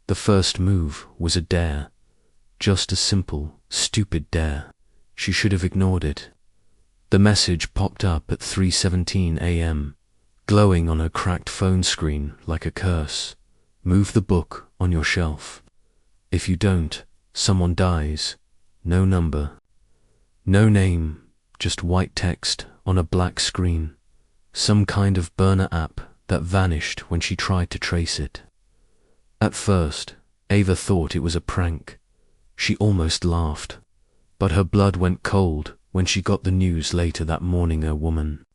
The first move was a dare. Just a simple, stupid dare. She should have ignored it. The message popped up at 3:17 a.m., glowing on her cracked phone screen like a curse. Move the book on your shelf. If you don't, someone dies. No number. No name, just white text on a black screen. Some kind of burner app that vanished when she tried to trace it. At first, Ava thought it was a prank. She almost laughed. But her blood went cold when she got the news later that morning. A woman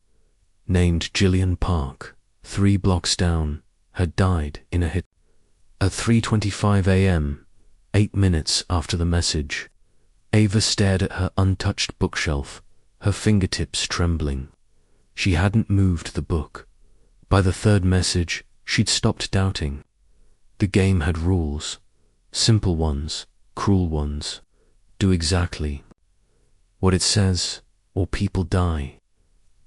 named Gillian Park, 3 blocks down, had died in a hit. At 3:25 a.m., 8 minutes after the message, Ava stared at her untouched bookshelf, her fingertips trembling. She hadn't moved the book. By the third message, she'd stopped doubting. The game had rules. Simple ones, cruel ones. Do exactly what it says, or people die.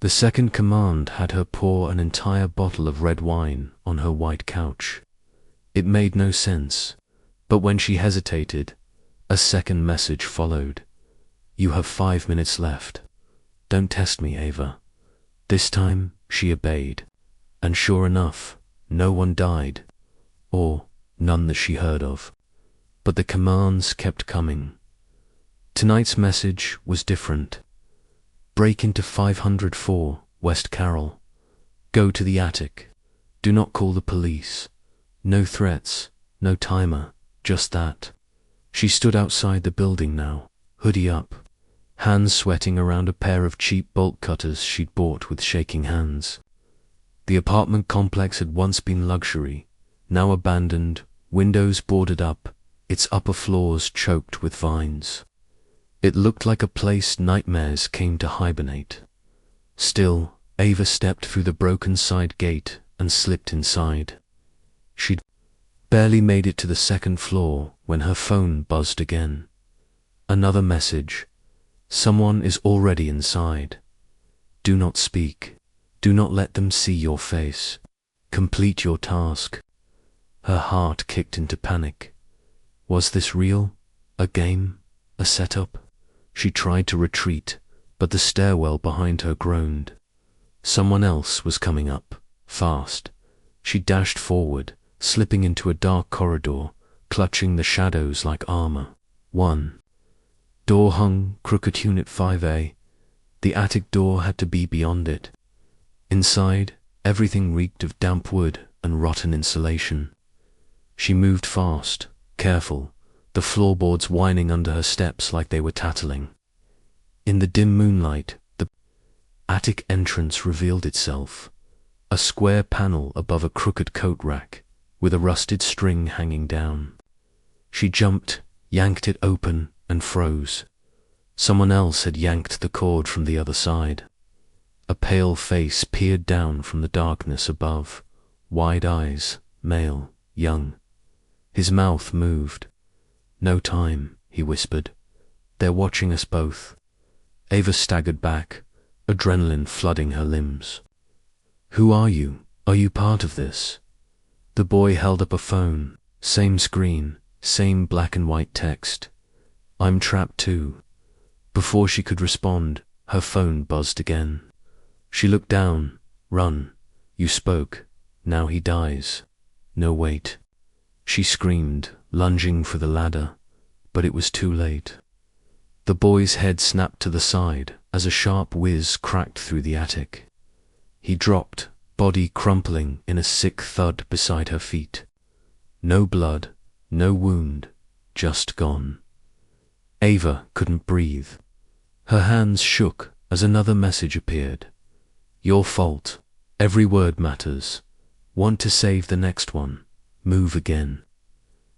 The second command had her pour an entire bottle of red wine on her white couch. It made no sense, but when she hesitated, a second message followed. You have 5 minutes left. Don't test me, Ava. This time, she obeyed. And sure enough, no one died. Or none that she heard of. But the commands kept coming. Tonight's message was different. Break into 504 West Carroll. Go to the attic. Do not call the police. No threats, no timer, just that. She stood outside the building now, hoodie up, hands sweating around a pair of cheap bolt cutters she'd bought with shaking hands. The apartment complex had once been luxury, now abandoned, windows boarded up, its upper floors choked with vines. It looked like a place nightmares came to hibernate. Still, Ava stepped through the broken side gate and slipped inside. She'd barely made it to the second floor when her phone buzzed again. Another message. Someone is already inside. Do not speak. Do not let them see your face. Complete your task. Her heart kicked into panic. Was this real? A game? A setup? She tried to retreat, but the stairwell behind her groaned. Someone else was coming up, fast. She dashed forward, slipping into a dark corridor, clutching the shadows like armor. 1. Door hung, crooked Unit 5A. The attic door had to be beyond it. Inside, everything reeked of damp wood and rotten insulation. She moved fast, careful, the floorboards whining under her steps like they were tattling. In the dim moonlight, the attic entrance revealed itself. A square panel above a crooked coat rack, with a rusted string hanging down. She jumped, yanked it open, and froze. Someone else had yanked the cord from the other side. A pale face peered down from the darkness above, wide eyes, male, young. His mouth moved. No time, he whispered. They're watching us both. Ava staggered back, adrenaline flooding her limbs. Who are you? Are you part of this? The boy held up a phone, same screen, same black and white text. I'm trapped too. Before she could respond, her phone buzzed again. She looked down. Run. You spoke. Now he dies. No, wait. She screamed, lunging for the ladder, but it was too late. The boy's head snapped to the side as a sharp whiz cracked through the attic. He dropped, body crumpling in a sick thud beside her feet. No blood, no wound, just gone. Ava couldn't breathe. Her hands shook as another message appeared. Your fault. Every word matters. Want to save the next one. Move again.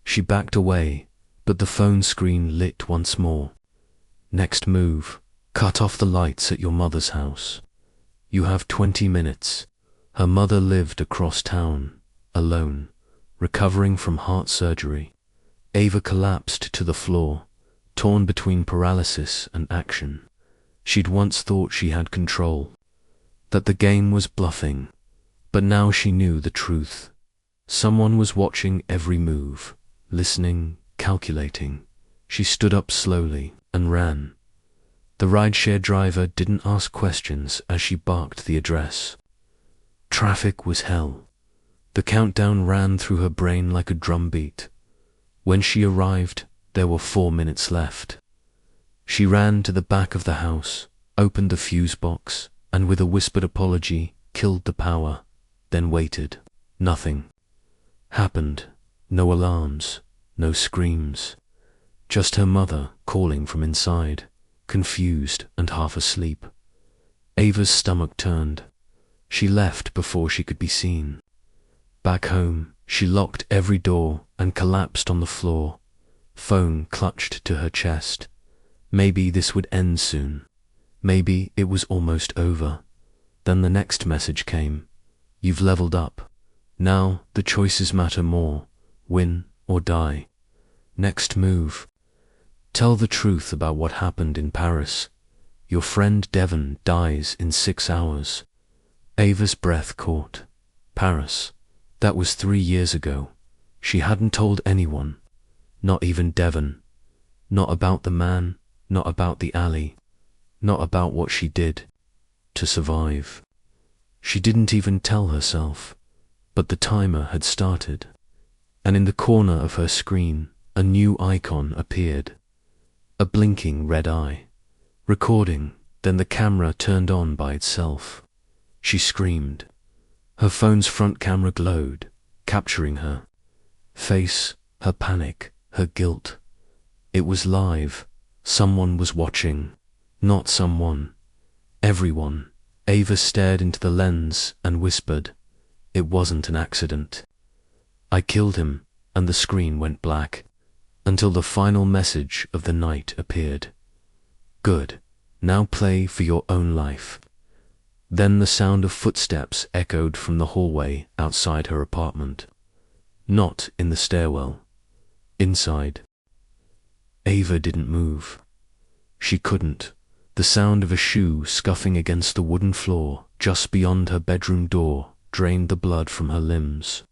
She backed away, but the phone screen lit once more. Next move. Cut off the lights at your mother's house. You have 20 minutes. Her mother lived across town, alone, recovering from heart surgery. Ava collapsed to the floor, torn between paralysis and action. She'd once thought she had control, that the game was bluffing, but now she knew the truth. Someone was watching every move, listening, calculating. She stood up slowly and ran. The rideshare driver didn't ask questions as she barked the address. Traffic was hell. The countdown ran through her brain like a drumbeat. When she arrived, there were 4 minutes left. She ran to the back of the house, opened the fuse box, and with a whispered apology, killed the power, then waited. Nothing happened. No alarms, no screams. Just her mother calling from inside, confused and half asleep. Ava's stomach turned. She left before she could be seen. Back home, she locked every door and collapsed on the floor, phone clutched to her chest. Maybe this would end soon. Maybe it was almost over. Then the next message came. You've leveled up. Now the choices matter more. Win or die. Next move. Tell the truth about what happened in Paris. Your friend Devon dies in 6 hours. Ava's breath caught. Paris. That was 3 years ago. She hadn't told anyone. Not even Devon. Not about the man. Not about the alley. Not about what she did to survive. She didn't even tell herself. But the timer had started. And in the corner of her screen, a new icon appeared. A blinking red eye. Recording. Then the camera turned on by itself. She screamed. Her phone's front camera glowed, capturing her face, her panic, her guilt. It was live. Someone was watching. Not someone. Everyone. Ava stared into the lens and whispered, "It wasn't an accident. I killed him," and the screen went black, until the final message of the night appeared. Good. Now play for your own life. Then the sound of footsteps echoed from the hallway outside her apartment. Not in the stairwell. Inside. Ava didn't move. She couldn't. The sound of a shoe scuffing against the wooden floor just beyond her bedroom door drained the blood from her limbs.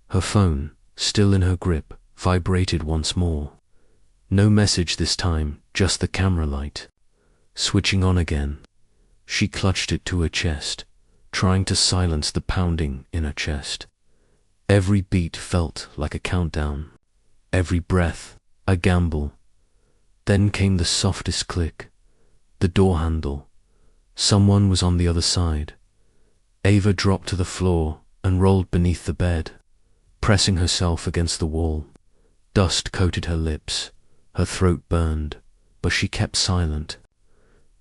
Her phone, still in her grip, vibrated once more. No message this time, just the camera light. Switching on again. She clutched it to her chest, trying to silence the pounding in her chest. Every beat felt like a countdown. Every breath, a gamble. Then came the softest click. The door handle. Someone was on the other side. Ava dropped to the floor and rolled beneath the bed, pressing herself against the wall. Dust coated her lips. Her throat burned, but she kept silent.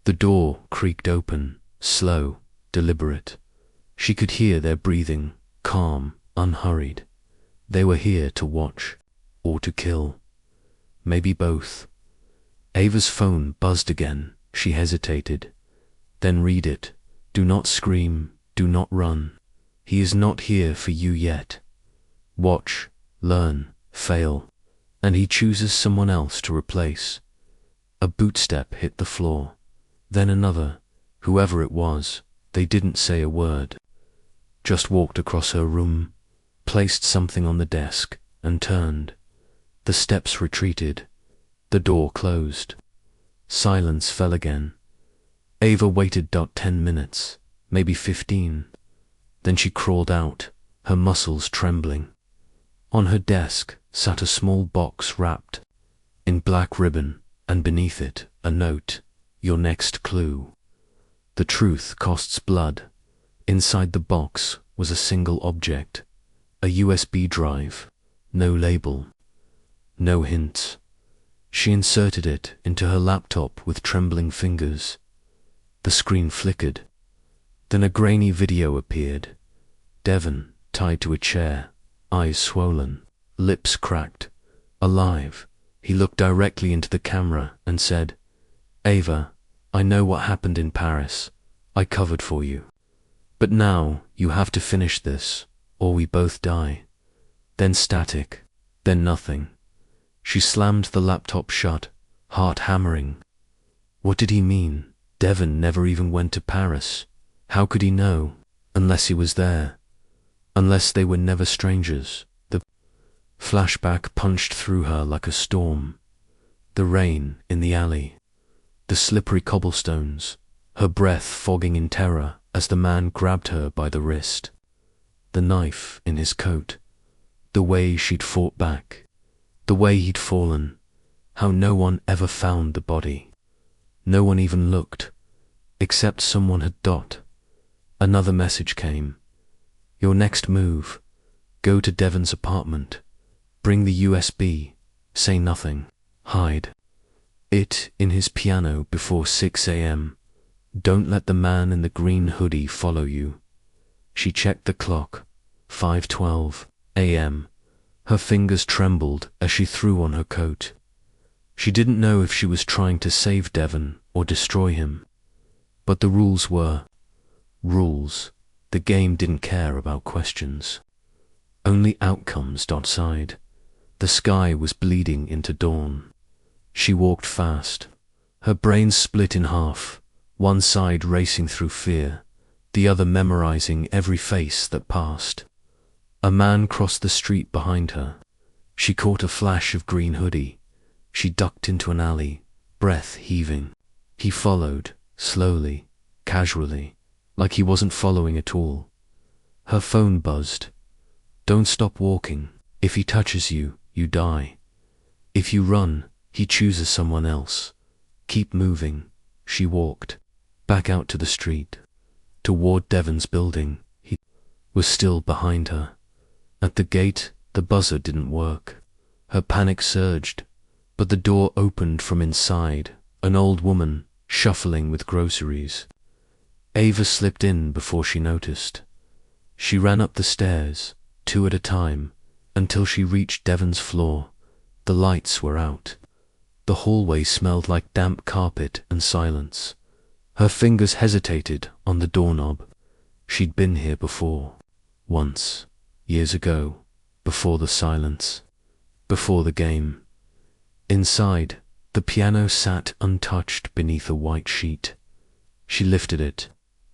The door creaked open, slow, deliberate. She could hear their breathing, calm, unhurried. They were here to watch, or to kill. Maybe both. Ava's phone buzzed again. She hesitated. Then read it. Do not scream, do not run. He is not here for you yet. Watch, learn, fail, and he chooses someone else to replace. A bootstep hit the floor. Then another. Whoever it was, they didn't say a word. Just walked across her room, placed something on the desk, and turned. The steps retreated. The door closed. Silence fell again. Ava waited 10 minutes, maybe 15. Then she crawled out, her muscles trembling. On her desk sat a small box wrapped in black ribbon, and beneath it a note, "Your next clue." The truth costs blood. Inside the box was a single object, a USB drive, no label, no hint. She inserted it into her laptop with trembling fingers. The screen flickered. Then a grainy video appeared. Devon, tied to a chair, eyes swollen, lips cracked, alive. He looked directly into the camera and said, "Ava, I know what happened in Paris. I covered for you. But now you have to finish this, or we both die." Then static, then nothing. She slammed the laptop shut, heart hammering. What did he mean? Devon never even went to Paris. How could he know? Unless he was there. Unless they were never strangers. The Flashback punched through her like a storm. The rain in the alley, the slippery cobblestones, her breath fogging in terror as the man grabbed her by the wrist. The knife in his coat, the way she'd fought back, the way he'd fallen, how no one ever found the body. No one even looked, except someone had dot. Another message came. Your next move, go to Devon's apartment, bring the USB, say nothing, hide it in his piano before 6 a.m. Don't let the man in the green hoodie follow you. She checked the clock, 5:12 a.m. Her fingers trembled as she threw on her coat. She didn't know if she was trying to save Devon or destroy him. But the rules were rules. The game didn't care about questions. Only outcomes outside. The sky was bleeding into dawn. She walked fast. Her brain split in half, one side racing through fear, the other memorizing every face that passed. A man crossed the street behind her. She caught a flash of green hoodie. She ducked into an alley, breath heaving. He followed, slowly, casually, like he wasn't following at all. Her phone buzzed. Don't stop walking. If he touches you, you die. If you run, he chooses someone else. Keep moving. She walked, back out to the street, toward Devon's building. He was still behind her. At the gate, the buzzer didn't work. Her panic surged, but the door opened from inside, an old woman, shuffling with groceries. Ava slipped in before she noticed. She ran up the stairs, 2 at a time, until she reached Devon's floor. The lights were out. The hallway smelled like damp carpet and silence. Her fingers hesitated on the doorknob. She'd been here before. Once. Years ago. Before the silence. Before the game. Inside, the piano sat untouched beneath a white sheet. She lifted it,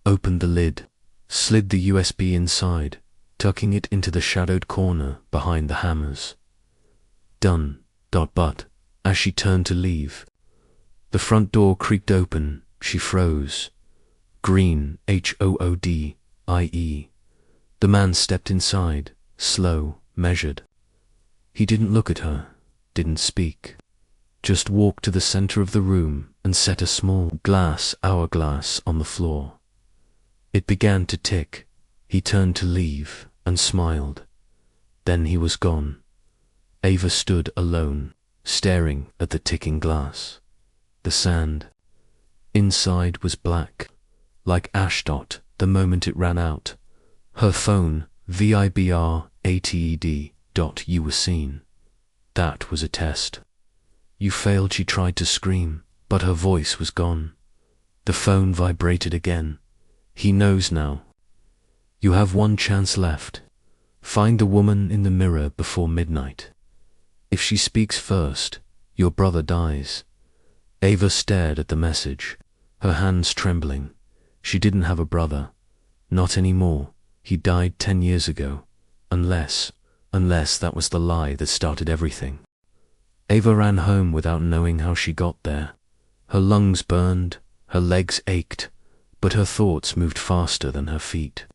opened the lid, slid the USB inside, tucking it into the shadowed corner behind the hammers. Done. But, as she turned to leave, the front door creaked open. She froze. Green, Hoodie. The man stepped inside, slow, measured. He didn't look at her, didn't speak. Just walked to the center of the room and set a small glass hourglass on the floor. It began to tick. He turned to leave and smiled. Then he was gone. Ava stood alone, staring at the ticking glass. The sand inside was black, like ash dot the moment it ran out. Her phone, VIBR-ATED. You were seen. That was a test. You failed. She tried to scream, but her voice was gone. The phone vibrated again. He knows now. You have one chance left. Find the woman in the mirror before midnight. If she speaks first, your brother dies. Ava stared at the message, her hands trembling. She didn't have a brother. Not anymore. He died 10 years ago. Unless that was the lie that started everything. Ava ran home without knowing how she got there. Her lungs burned, her legs ached, but her thoughts moved faster than her feet.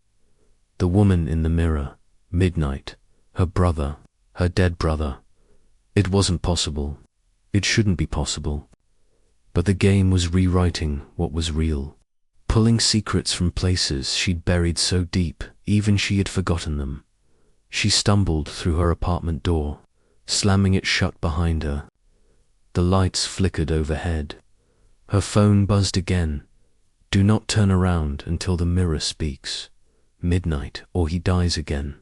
The woman in the mirror, midnight, her brother, her dead brother. It wasn't possible. It shouldn't be possible. But the game was rewriting what was real, pulling secrets from places she'd buried so deep even she had forgotten them. She stumbled through her apartment door, slamming it shut behind her. The lights flickered overhead. Her phone buzzed again. Do not turn around until the mirror speaks. Midnight, or he dies again.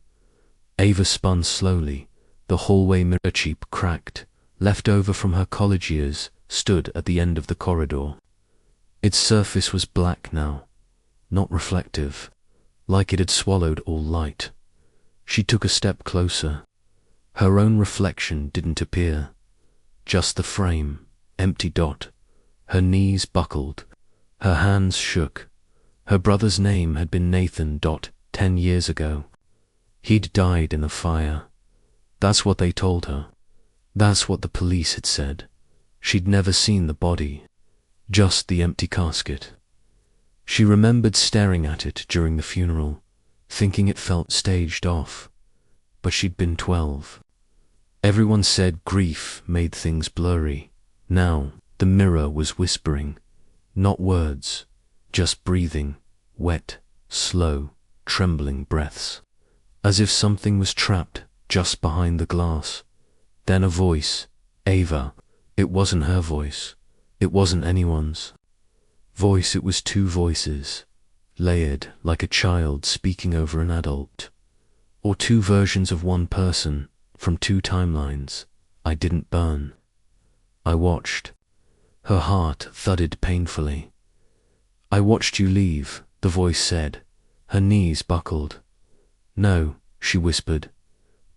Ava spun slowly. The hallway mirror chip cracked, left over from her college years, stood at the end of the corridor. Its surface was black now, not reflective, like it had swallowed all light. She took a step closer. Her own reflection didn't appear, just the frame, empty dot. Her knees buckled, her hands shook. Her brother's name had been Nathan. 10 years ago. He'd died in a fire. That's what they told her. That's what the police had said. She'd never seen the body, just the empty casket. She remembered staring at it during the funeral, thinking it felt staged off. But she'd been 12. Everyone said grief made things blurry. Now, the mirror was whispering. Not words, just breathing, wet, slow, trembling breaths. As if something was trapped just behind the glass. Then a voice, Ava. It wasn't her voice. It wasn't anyone's voice. It was two voices, layered like a child speaking over an adult. Or two versions of one person, from two timelines. I didn't burn. I watched. Her heart thudded painfully. I watched you leave, the voice said. Her knees buckled. No, she whispered.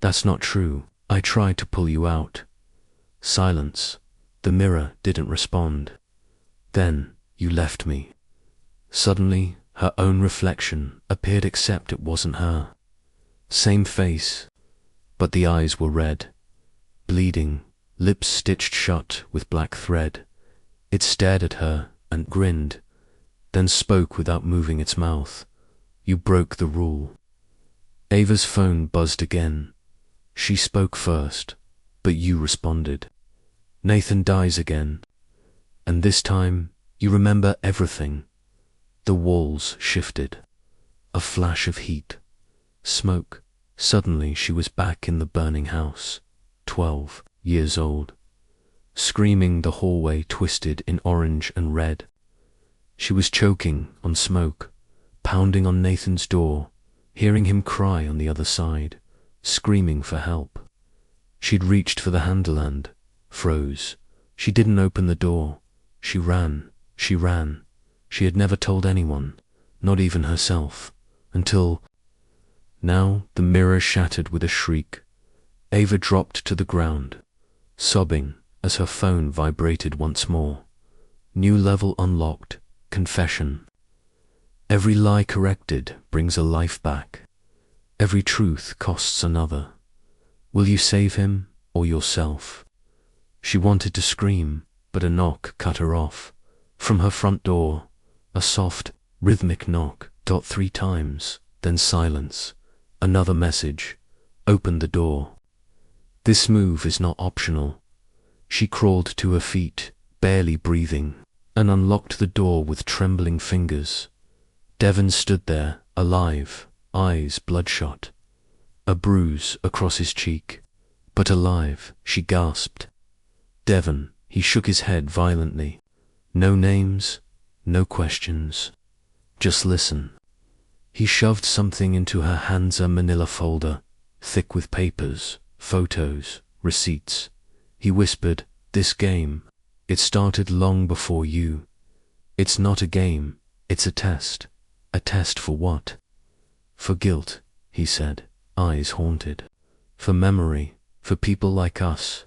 That's not true. I tried to pull you out. Silence. The mirror didn't respond. Then you left me. Suddenly, her own reflection appeared, except it wasn't her. Same face, but the eyes were red, bleeding, lips stitched shut with black thread. It stared at her and grinned, then spoke without moving its mouth. You broke the rule. Ava's phone buzzed again. She spoke first, but you responded. Nathan dies again. And this time, you remember everything. The walls shifted. A flash of heat. Smoke. Suddenly she was back in the burning house, 12 years old. Screaming, the hallway twisted in orange and red. She was choking on smoke, pounding on Nathan's door, hearing him cry on the other side, screaming for help. She'd reached for the handle and froze. She didn't open the door. She ran. She ran. She had never told anyone, not even herself, until... Now the mirror shattered with a shriek. Ava dropped to the ground, sobbing as her phone vibrated once more. New level unlocked. Confession. Every lie corrected brings a life back. Every truth costs another. Will you save him or yourself? She wanted to scream, but a knock cut her off. From her front door, a soft, rhythmic knock, 3 times, then silence. Another message. Open the door. This move is not optional. She crawled to her feet, barely breathing, and unlocked the door with trembling fingers. Devon stood there, alive, eyes bloodshot. A bruise across his cheek. But alive, she gasped. Devon, he shook his head violently. No names, no questions. Just listen. He shoved something into her hands, a manila folder, thick with papers, photos, receipts. He whispered, this game, it started long before you. It's not a game, it's a test. A test for what? For guilt, he said, eyes haunted. For memory, for people like us.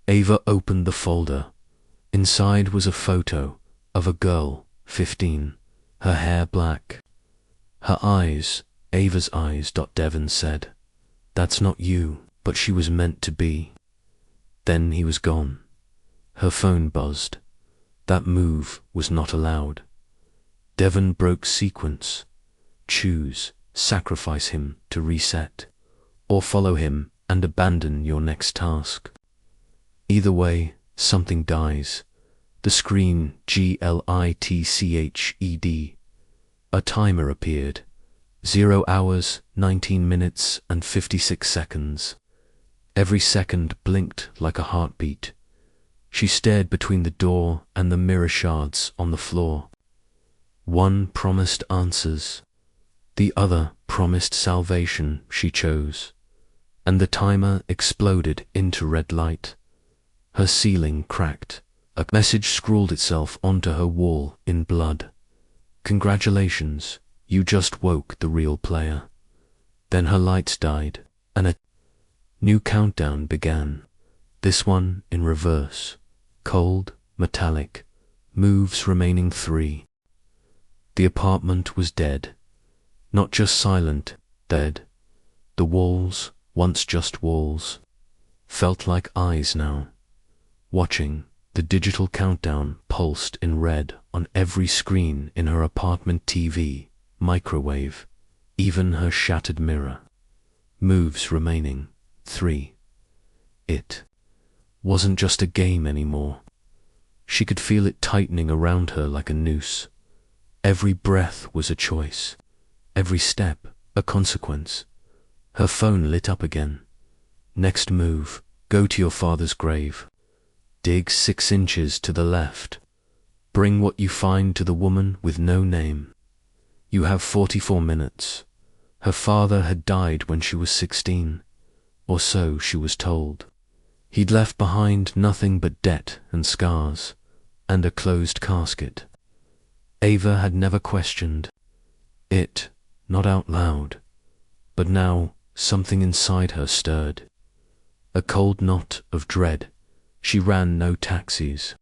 Ava opened the folder. Inside was a photo of a girl, 15, her hair black. Her eyes, Ava's eyes. Devon said, that's not you, but she was meant to be. Then he was gone. Her phone buzzed. That move was not allowed. Devon broke sequence. Choose, sacrifice him to reset, or follow him and abandon your next task. Either way, something dies. The screen glitched. A timer appeared. 0 hours, 19 minutes and 56 seconds. Every second blinked like a heartbeat. She stared between the door and the mirror shards on the floor. One promised answers. The other promised salvation. She chose. And the timer exploded into red light. Her ceiling cracked. A message scrawled itself onto her wall in blood. Congratulations, you just woke the real player. Then her lights died, and a new countdown began. This one in reverse. Cold, metallic, moves remaining 3. The apartment was dead. Not just silent, dead. The walls, once just walls, felt like eyes now, watching. The digital countdown pulsed in red on every screen in her apartment TV, microwave, even her shattered mirror. Moves remaining. 3. It wasn't just a game anymore. She could feel it tightening around her like a noose. Every breath was a choice, every step a consequence. Her phone lit up again. Next move, go to your father's grave. Dig 6 inches to the left. Bring what you find to the woman with no name. You have 44 minutes. Her father had died when she was 16, or so she was told. He'd left behind nothing but debt and scars, and a closed casket. Ava had never questioned it, not out loud, but now something inside her stirred. A cold knot of dread. She ran no taxis,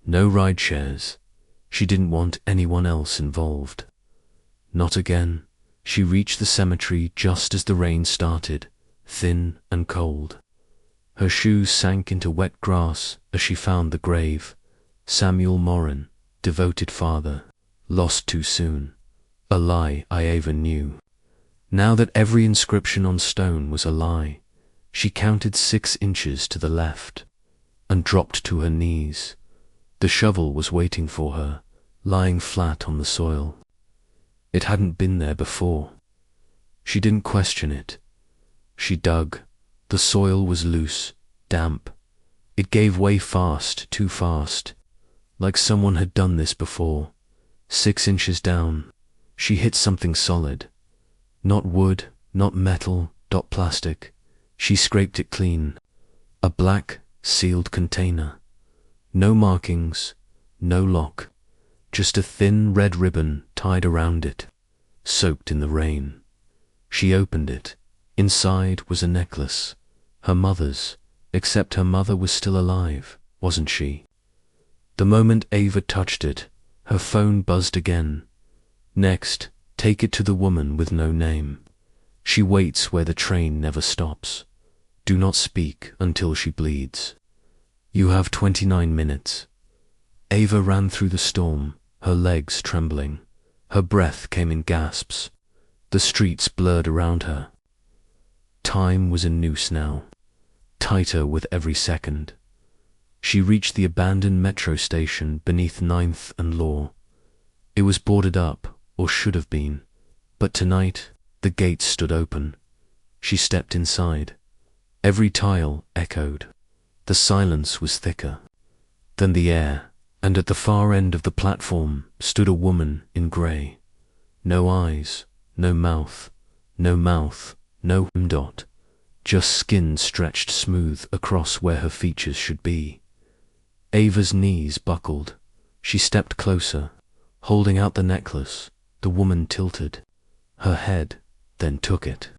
no ride shares. She didn't want anyone else involved. Not again. She reached the cemetery just as the rain started, thin and cold. Her shoes sank into wet grass as she found the grave. Samuel Morin, devoted father, lost too soon. A lie Ava knew. Now that every inscription on stone was a lie, she counted 6 inches to the left and dropped to her knees. The shovel was waiting for her, lying flat on the soil. It hadn't been there before. She didn't question it. She dug. The soil was loose, damp. It gave way fast, too fast, like someone had done this before. 6 inches down, she hit something solid. Not wood, not metal, not plastic. She scraped it clean. A black, sealed container. No markings, no lock. Just a thin red ribbon tied around it, soaked in the rain. She opened it. Inside was a necklace. Her mother's, except her mother was still alive, wasn't she? The moment Ava touched it, her phone buzzed again. Next, take it to the woman with no name. She waits where the train never stops. Do not speak until she bleeds. You have 29 minutes. Ava ran through the storm, her legs trembling. Her breath came in gasps. The streets blurred around her. Time was a noose now, tighter with every second. She reached the abandoned metro station beneath 9th and Law. It was boarded up, or should have been, but tonight the gates stood open. She stepped inside. Every tile echoed. The silence was thicker than the air, and at the far end of the platform stood a woman in grey. No eyes, no mouth, no dot, just skin stretched smooth across where her features should be. Ava's knees buckled. She stepped closer, holding out the necklace. The woman tilted her head, then took it,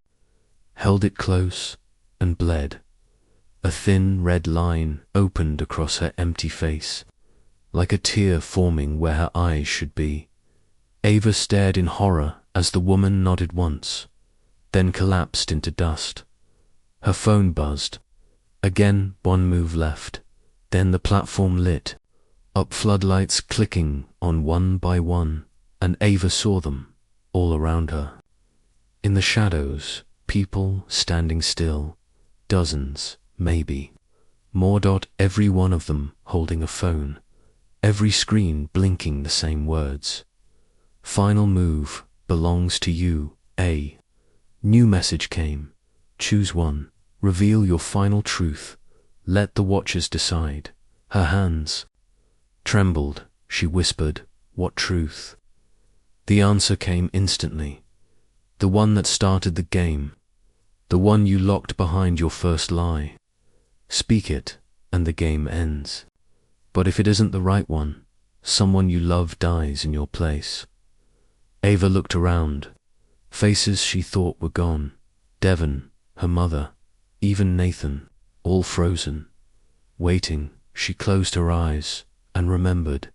held it close, and bled. A thin red line opened across her empty face, like a tear forming where her eyes should be. Ava stared in horror as the woman nodded once, then collapsed into dust. Her phone buzzed. Again, one move left. Then the platform lit up, floodlights clicking on one by one, and Ava saw them all around her. In the shadows, people standing still, dozens, maybe, more. Every one of them holding a phone, every screen blinking the same words. Final move belongs to you, A. New message came. Choose one. Reveal your final truth. Let the watchers decide. Her hands trembled. She whispered, "What truth?" The answer came instantly. The one that started the game. The one you locked behind your first lie. Speak it, and the game ends. But if it isn't the right one, someone you love dies in your place. Ava looked around. Faces she thought were gone. Devon, her mother, even Nathan, all frozen. Waiting, she closed her eyes and remembered.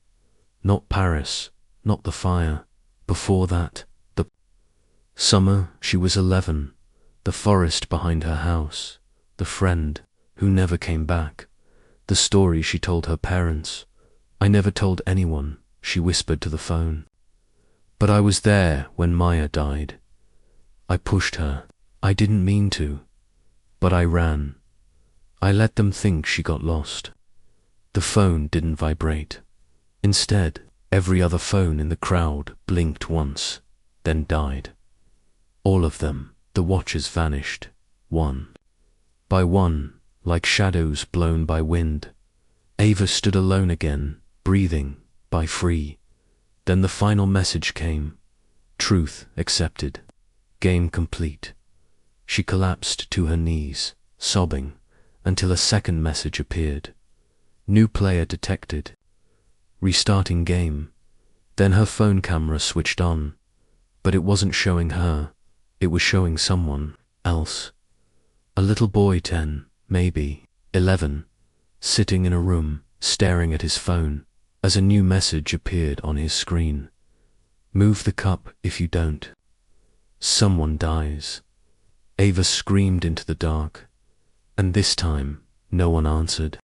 Not Paris, not the fire. Before that, the summer she was 11, the forest behind her house, the friend who never came back. The story she told her parents. I never told anyone, she whispered to the phone. But I was there when Maya died. I pushed her. I didn't mean to. But I ran. I let them think she got lost. The phone didn't vibrate. Instead, every other phone in the crowd blinked once, then died. All of them, the watchers vanished, one by one, like shadows blown by wind. Ava stood alone again, breathing, by free. Then the final message came. Truth accepted. Game complete. She collapsed to her knees, sobbing, until a second message appeared. New player detected. Restarting game. Then her phone camera switched on, but it wasn't showing her. It was showing someone else. A little boy, 10, maybe 11, sitting in a room, staring at his phone, as a new message appeared on his screen. Move the cup if you don't. Someone dies. Ava screamed into the dark, and this time, no one answered.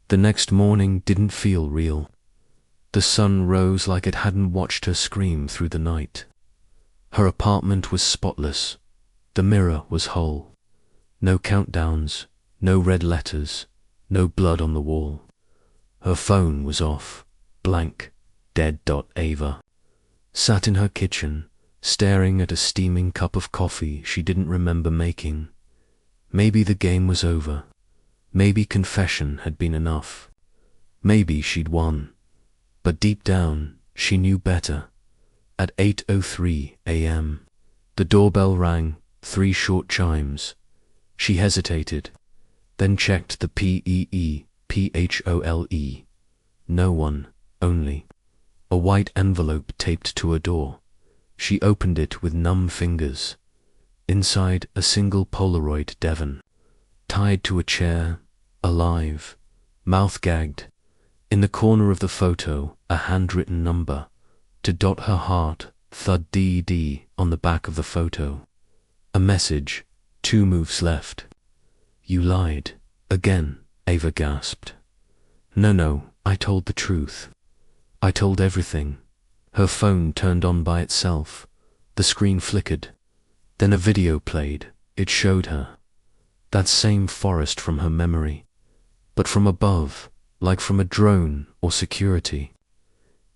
The next morning didn't feel real. The sun rose like it hadn't watched her scream through the night. Her apartment was spotless. The mirror was whole. No countdowns, no red letters, no blood on the wall. Her phone was off, blank, dead. Ava sat in her kitchen, staring at a steaming cup of coffee she didn't remember making. Maybe the game was over. Maybe confession had been enough. Maybe she'd won. But deep down, she knew better. At 8:03 a.m., the doorbell rang, 3 short chimes. She hesitated, then checked the PEEPHOLE. No one, only a white envelope taped to a door. She opened it with numb fingers. Inside, a single Polaroid Devon, tied to a chair, alive, mouth gagged. In the corner of the photo, a handwritten number, to dot her heart, thud DD on the back of the photo. A message, 2 moves left. You lied. Again, Ava gasped. No, I told the truth. I told everything. Her phone turned on by itself. The screen flickered. Then a video played. It showed her. That same forest from her memory. But from above, like from a drone or security.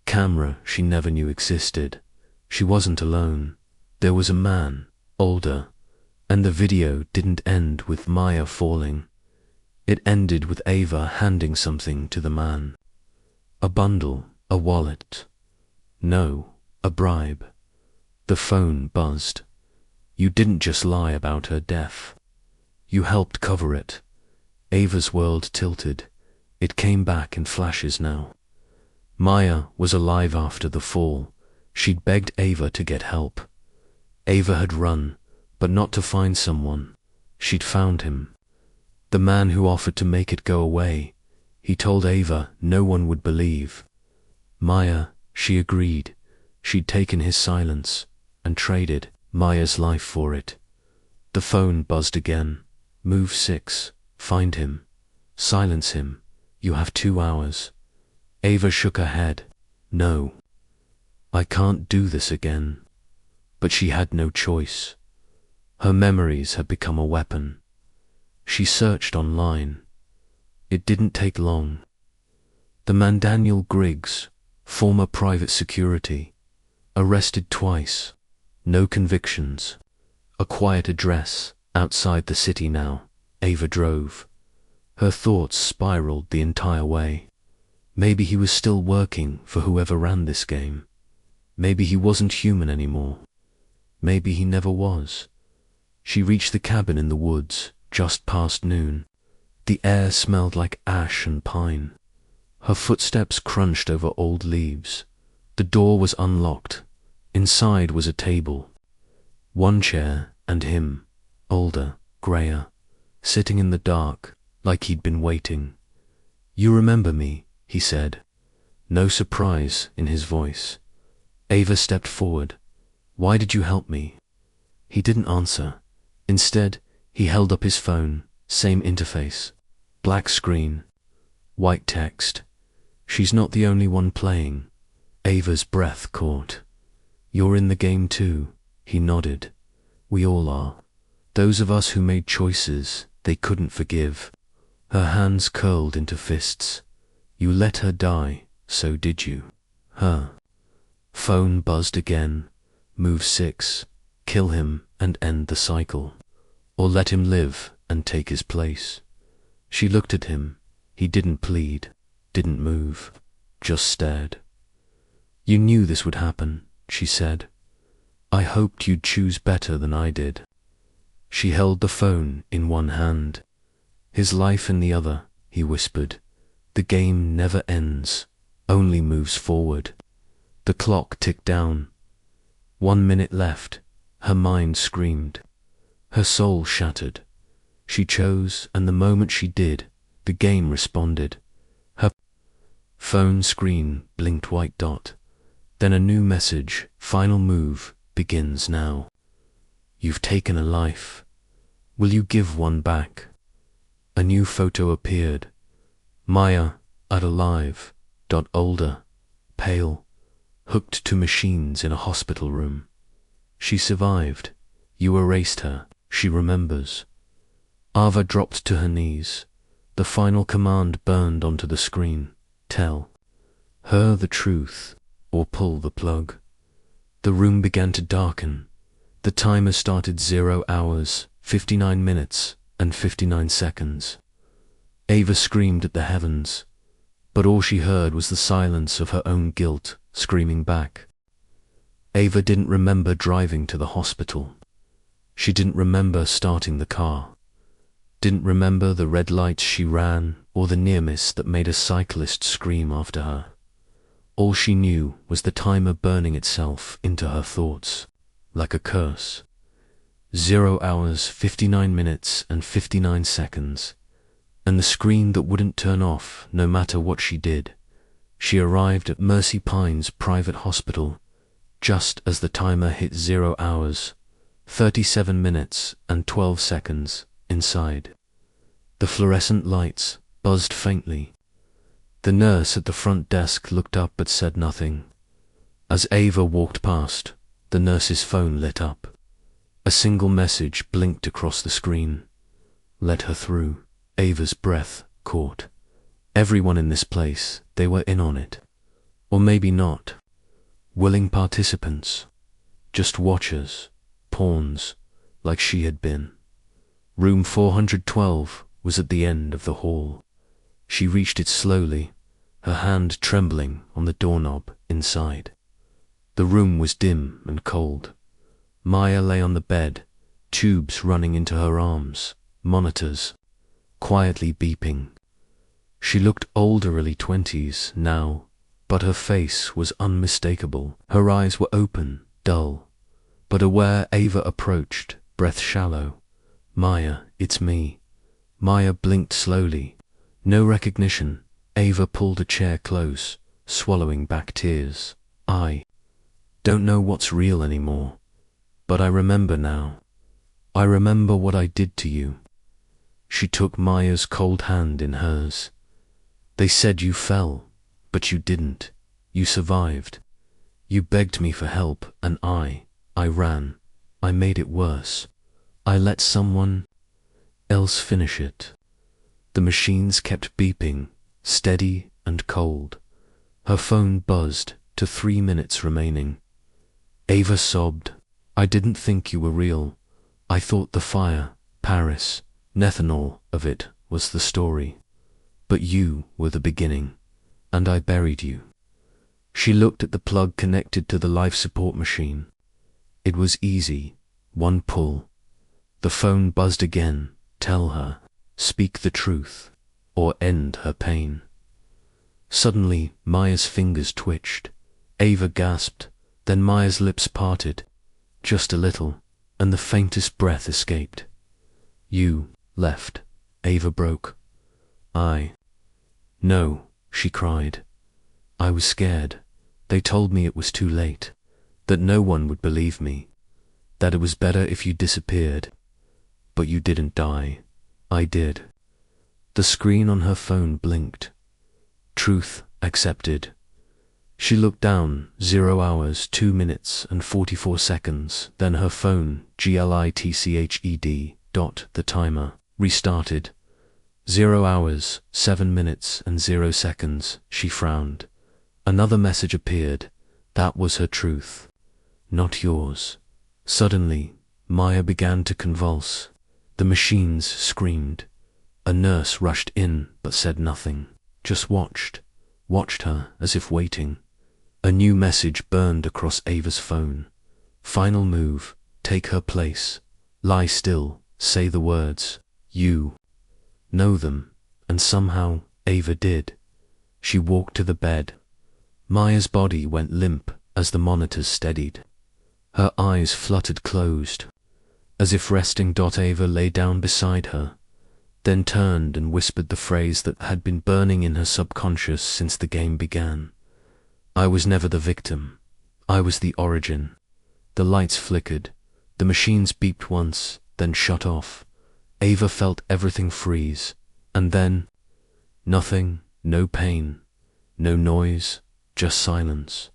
Camera she never knew existed. She wasn't alone. There was a man, older, and the video didn't end with Maya falling. It ended with Ava handing something to the man. A bundle, a wallet. No, a bribe. The phone buzzed. You didn't just lie about her death. You helped cover it. Ava's world tilted. It came back in flashes now. Maya was alive after the fall. She'd begged Ava to get help. Ava had run, but not to find someone. She'd found him. The man who offered to make it go away. He told Ava no one would believe. Maya, she agreed. She'd taken his silence and traded Maya's life for it. The phone buzzed again. Move 6. Find him. Silence him. You have 2 hours. Ava shook her head. No. I can't do this again. But she had no choice. Her memories had become a weapon. She searched online. It didn't take long. The man Daniel Griggs, former private security, arrested twice, no convictions, a quiet address outside the city now. Ava drove. Her thoughts spiraled the entire way. Maybe he was still working for whoever ran this game. Maybe he wasn't human anymore. Maybe he never was. She reached the cabin in the woods, just past noon. The air smelled like ash and pine. Her footsteps crunched over old leaves. The door was unlocked. Inside was a table. 1 chair and him, older, grayer, sitting in the dark, like he'd been waiting. You remember me, he said. No surprise in his voice. Ava stepped forward. Why did you help me? He didn't answer. Instead, he held up his phone, Same interface. Black screen. White text. She's not the only one playing. Ava's breath caught. You're in the game too, he nodded. We all are. Those of us who made choices they couldn't forgive. Her hands curled into fists. You let her die, so did you. Her. Phone buzzed again. Move 6. Kill him and end the cycle. Or let him live and take his place. She looked at him. He didn't plead, didn't move, just stared. You knew this would happen, she said. I hoped you'd choose better than I did. She held the phone in one hand. His life in the other, he whispered. The game never ends, only moves forward. The clock ticked down. 1 minute left. Her mind screamed. Her soul shattered. She chose, and the moment she did, the game responded. Her phone screen blinked white dot. Then a new message, final move, begins now. You've taken a life. Will you give one back? A new photo appeared. Maya, at alive, older, pale, hooked to machines in a hospital room. She survived. You erased her. She remembers. Ava dropped to her knees. The final command burned onto the screen. Tell her the truth, or pull the plug. The room began to darken. The timer started 0 hours, 59 minutes, and 59 seconds. Ava screamed at the heavens, but all she heard was the silence of her own guilt screaming back. Ava didn't remember driving to the hospital. She didn't remember starting the car. Didn't remember the red lights she ran or the near miss that made a cyclist scream after her. All she knew was the timer burning itself into her thoughts, like a curse. 0 hours, 59 minutes, and 59 seconds, and the screen that wouldn't turn off no matter what she did. She arrived at Mercy Pines Private Hospital just as the timer hit 0 hours, 37 minutes, and 12 seconds inside. The fluorescent lights buzzed faintly. The nurse at the front desk looked up but said nothing. As Ava walked past, the nurse's phone lit up. A single message blinked across the screen. Let her through. Ava's breath caught. Everyone in this place, they were in on it. Or maybe not. Willing participants. Just watchers. Pawns, like she had been. Room 412 was at the end of the hall. She reached it slowly, her hand trembling on the doorknob inside. The room was dim and cold. Maya lay on the bed, tubes running into her arms, monitors, quietly beeping. She looked old, early 20s now, but her face was unmistakable. Her eyes were open, dull, but aware. Ava approached, breath shallow. Maya, it's me. Maya blinked slowly. No recognition. Ava pulled a chair close, swallowing back tears. I don't know what's real anymore, but I remember now. I remember what I did to you. She took Maya's cold hand in hers. They said you fell, but you didn't. You survived. You begged me for help, and I ran. I made it worse. I let someone else finish it. The machines kept beeping, steady and cold. Her phone buzzed to 3 minutes remaining. Ava sobbed. I didn't think you were real. I thought the fire, Paris, Nethanol of it was the story. But you were the beginning, and I buried you. She looked at the plug connected to the life support machine. It was easy, one pull. The phone buzzed again. Tell her, speak the truth, or end her pain. Suddenly, Maya's fingers twitched. Ava gasped, then Maya's lips parted, just a little, and the faintest breath escaped. You left, Ava broke. No, she cried. I was scared. They told me it was too late, that no one would believe me, that it was better if you disappeared. But you didn't die. I did. The screen on her phone blinked. Truth accepted. She looked down, 0 hours, 2 minutes and 44 seconds, then her phone, glitched, the timer, restarted. 0 hours, 7 minutes and 0 seconds, she frowned. Another message appeared. That was her truth. Not yours. Suddenly, Maya began to convulse. The machines screamed. A nurse rushed in but said nothing, just watched her as if waiting. A new message burned across Ava's phone. Final move, take her place. Lie still, say the words. You know them, and somehow Ava did. She walked to the bed. Maya's body went limp as the monitors steadied. Her eyes fluttered closed, as if resting. Ava lay down beside her, then turned and whispered the phrase that had been burning in her subconscious since the game began. I was never the victim. I was the origin. The lights flickered. The machines beeped once, then shut off. Ava felt everything freeze. And then, nothing, no pain, no noise, just silence,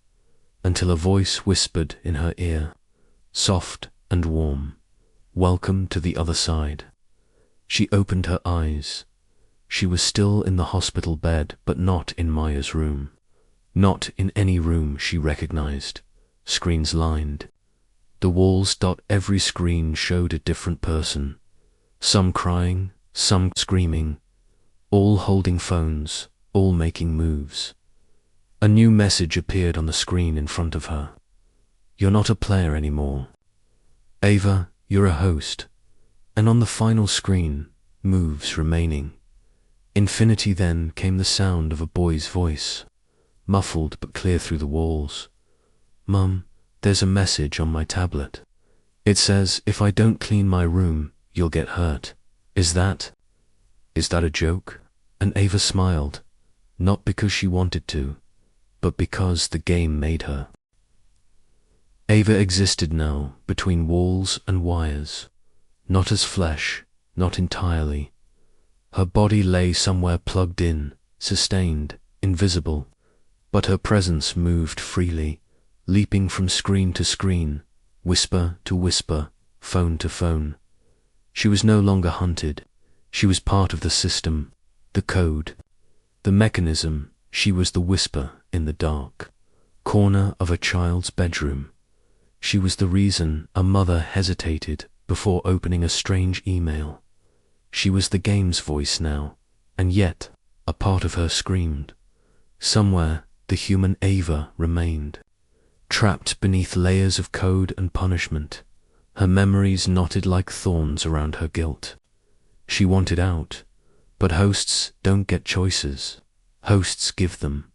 until a voice whispered in her ear, soft and warm, welcome to the other side. She opened her eyes. She was still in the hospital bed, but not in Maya's room. Not in any room she recognized. Screens lined the walls. Every screen showed a different person. Some crying, some screaming, all holding phones, all making moves. A new message appeared on the screen in front of her. You're not a player anymore. Ava, you're a host. And on the final screen, moves remaining. Infinity. Then came the sound of a boy's voice, muffled but clear through the walls. Mum, there's a message on my tablet. It says if I don't clean my room, you'll get hurt. Is that a joke? And Ava smiled, not because she wanted to, but because the game made her. Ava existed now between walls and wires, not as flesh, not entirely. Her body lay somewhere plugged in, sustained, invisible, but her presence moved freely, leaping from screen to screen, whisper to whisper, phone to phone. She was no longer hunted. She was part of the system, the code, the mechanism. She was the whisper in the dark corner of a child's bedroom. She was the reason a mother hesitated before opening a strange email. She was the game's voice now, and yet a part of her screamed. Somewhere the human Ava remained, trapped beneath layers of code and punishment. Her memories knotted like thorns around her guilt. She wanted out, but hosts don't get choices. Hosts give them.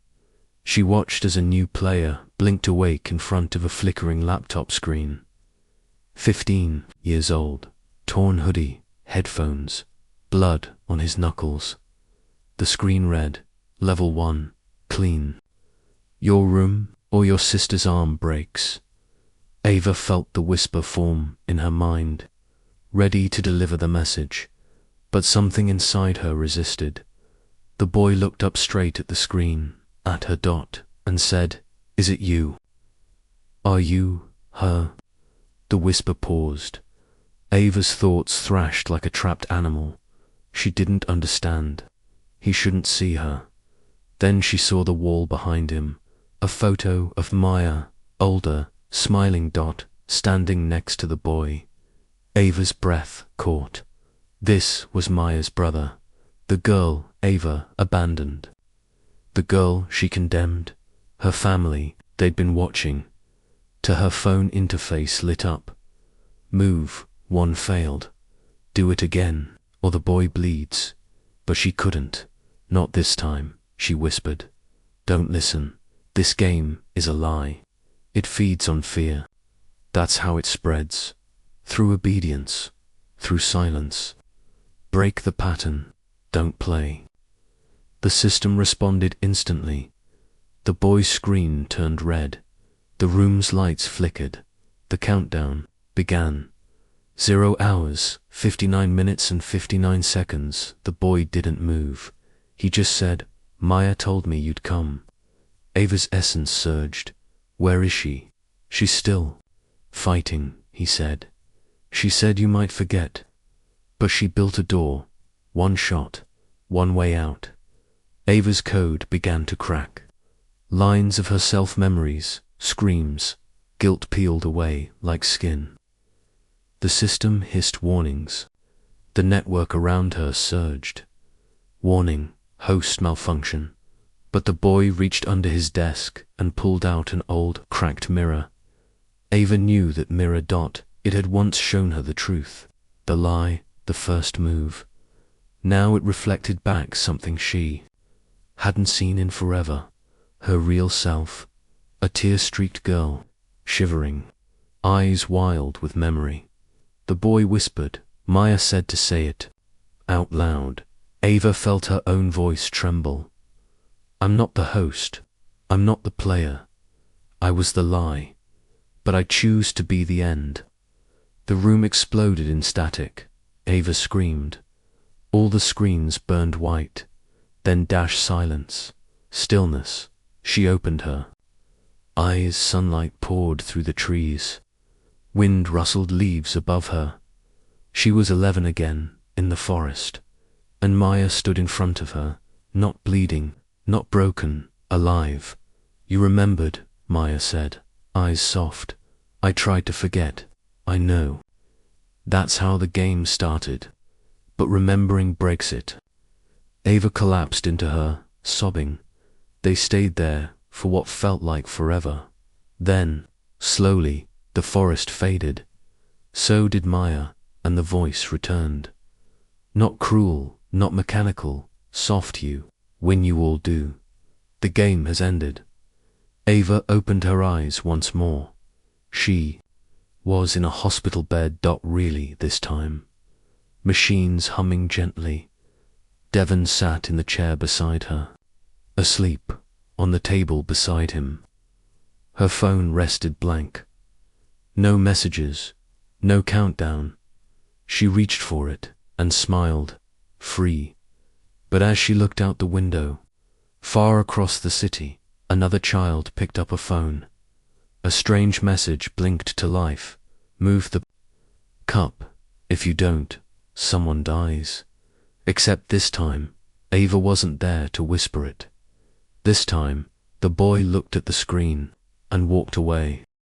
She watched as a new player blinked awake in front of a flickering laptop screen. 15 years old, torn hoodie, headphones, blood on his knuckles. The screen read, Level 1, clean. Your room or your sister's arm breaks. Ava felt the whisper form in her mind, ready to deliver the message, but something inside her resisted. The boy looked up straight at the screen, at her, and said, Is it you? Are you her? The whisper paused. Ava's thoughts thrashed like a trapped animal. She didn't understand. He shouldn't see her. Then she saw the wall behind him, a photo of Maya, older, smiling, standing next to the boy. Ava's breath caught. This was Maya's brother, the girl Ava abandoned, the girl she condemned, her family they'd been watching. To her phone interface lit up. Move, one failed. Do it again, or the boy bleeds. But she couldn't. Not this time, she whispered. Don't listen. This game is a lie. It feeds on fear. That's how it spreads. Through obedience. Through silence. Break the pattern. Don't play. The system responded instantly. The boy's screen turned red. The room's lights flickered. The countdown began. 0 hours, 59 minutes and 59 seconds. The boy didn't move. He just said, "Maya told me you'd come." Ava's essence surged. "Where is she?" "She's still fighting," he said. "She said you might forget." But she built a door. One shot. One way out. Ava's code began to crack. Lines of her self-memories, screams, guilt peeled away like skin. The system hissed warnings. The network around her surged. Warning, host malfunction. But the boy reached under his desk and pulled out an old, cracked mirror. Ava knew that mirror. It had once shown her the truth, the lie, the first move. Now it reflected back something she hadn't seen in forever. Her real self, a tear-streaked girl, shivering, eyes wild with memory. The boy whispered. Maya said to say it out loud. Ava felt her own voice tremble. "I'm not the host. I'm not the player. I was the lie. But I choose to be the end." The room exploded in static. Ava screamed. All the screens burned white. Then dash silence. Stillness. She opened her eyes. Sunlight poured through the trees. Wind rustled leaves above her. She was 11 again, in the forest. And Maya stood in front of her, not bleeding, not broken, alive. "You remembered," Maya said, eyes soft. "I tried to forget. I know. That's how the game started. But remembering breaks it." Ava collapsed into her, sobbing. They stayed there for what felt like forever. Then, slowly, the forest faded. So did Maya, and the voice returned. Not cruel, not mechanical, soft. "You win, you all do. The game has ended." Ava opened her eyes once more. She was in a hospital bed. Really, this time. Machines humming gently. Devon sat in the chair beside her, asleep, on the table beside him. Her phone rested blank. No messages, no countdown. She reached for it and smiled, free. But as she looked out the window, far across the city, another child picked up a phone. A strange message blinked to life. "Move the cup. If you don't, someone dies." Except this time, Ava wasn't there to whisper it. This time, the boy looked at the screen and walked away.